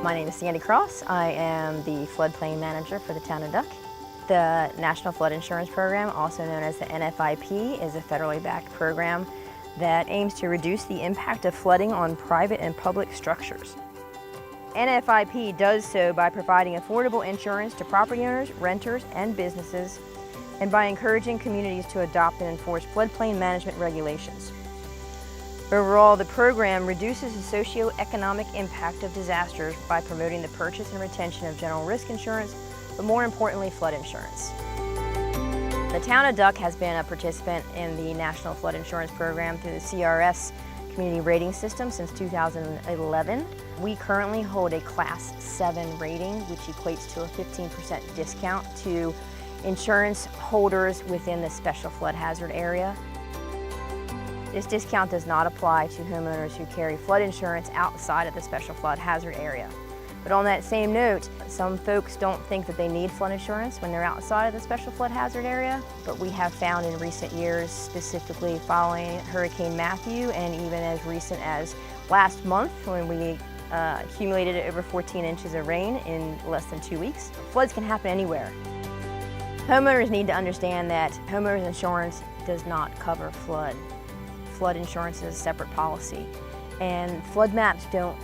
My name is Sandy Cross. I am the floodplain manager for the town of Duck. The National Flood Insurance Program, also known as the NFIP, is a federally backed program that aims to reduce the impact of flooding on private and public structures. NFIP does so by providing affordable insurance to property owners, renters, and businesses, and by encouraging communities to adopt and enforce floodplain management regulations. Overall, the program reduces the socioeconomic impact of disasters by promoting the purchase and retention of general risk insurance, but more importantly, flood insurance. The town of Duck has been a participant in the National Flood Insurance Program through the CRS Community Rating System since 2011. We currently hold a Class 7 rating, which equates to a 15% discount to insurance holders within the special flood hazard area. This discount does not apply to homeowners who carry flood insurance outside of the special flood hazard area. But on that same note, some folks don't think that they need flood insurance when they're outside of the special flood hazard area, but we have found in recent years, specifically following Hurricane Matthew and even as recent as last month when we accumulated over 14 inches of rain in less than 2 weeks, floods can happen anywhere. Homeowners need to understand that homeowners insurance does not cover flood. Flood insurance is a separate policy, and flood maps don't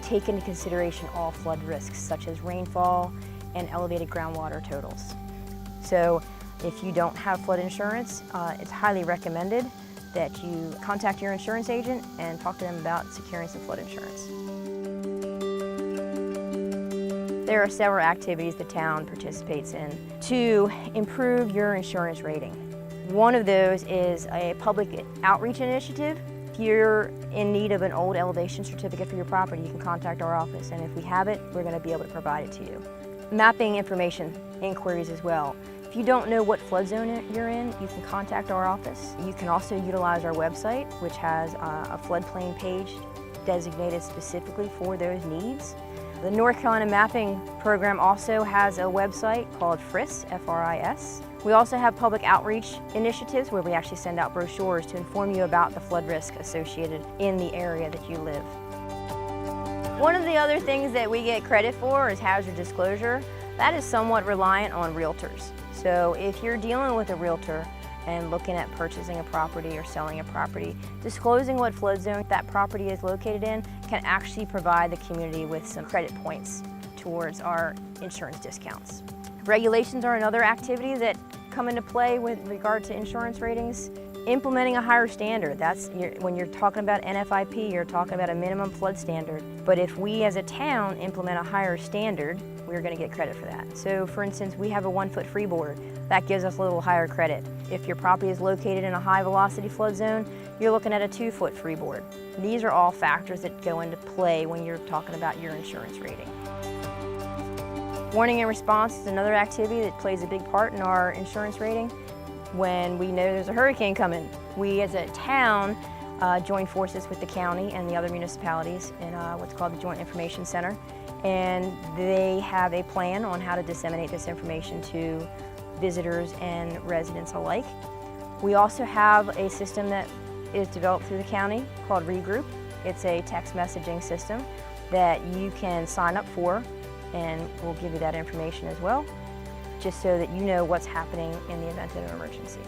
take into consideration all flood risks such as rainfall and elevated groundwater totals. So if you don't have flood insurance, it's highly recommended that you contact your insurance agent and talk to them about securing some flood insurance. There are several activities the town participates in to improve your insurance rating. One of those is a public outreach initiative. If you're in need of an old elevation certificate for your property, you can contact our office, and if we have it, we're going to be able to provide it to you. Mapping information inquiries as well. If you don't know what flood zone you're in, you can contact our office. You can also utilize our website, which has a floodplain page designated specifically for those needs. The North Carolina Mapping Program also has a website called FRIS, F-R-I-S. We also have public outreach initiatives where we actually send out brochures to inform you about the flood risk associated in the area that you live. One of the other things that we get credit for is hazard disclosure. That is somewhat reliant on realtors. So if you're dealing with a realtor and looking at purchasing a property or selling a property, disclosing what flood zone that property is located in can actually provide the community with some credit points towards our insurance discounts. Regulations are another activity that come into play with regard to insurance ratings. Implementing a higher standard, when you're talking about NFIP, you're talking about a minimum flood standard. But if we as a town implement a higher standard, we're going to get credit for that. So for instance, we have a 1-foot freeboard. That gives us a little higher credit. If your property is located in a high velocity flood zone, you're looking at a 2-foot freeboard. These are all factors that go into play when you're talking about your insurance rating. Warning and response is another activity that plays a big part in our insurance rating. When we know there's a hurricane coming, we as a town join forces with the county and the other municipalities in what's called the Joint Information Center, and they have a plan on how to disseminate this information to visitors and residents alike. We also have a system that is developed through the county called Regroup. It's a text messaging system that you can sign up for, and we'll give you that information as well, just so that you know what's happening in the event of an emergency.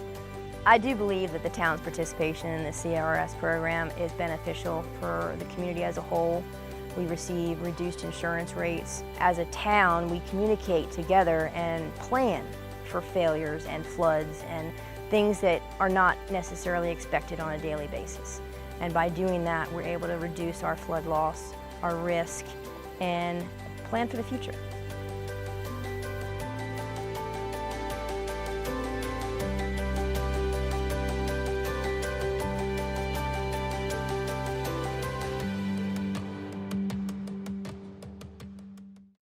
I do believe that the town's participation in the CRS program is beneficial for the community as a whole. We receive reduced insurance rates. As a town, we communicate together and plan for failures and floods and things that are not necessarily expected on a daily basis. And by doing that, we're able to reduce our flood loss, our risk, and plan for the future.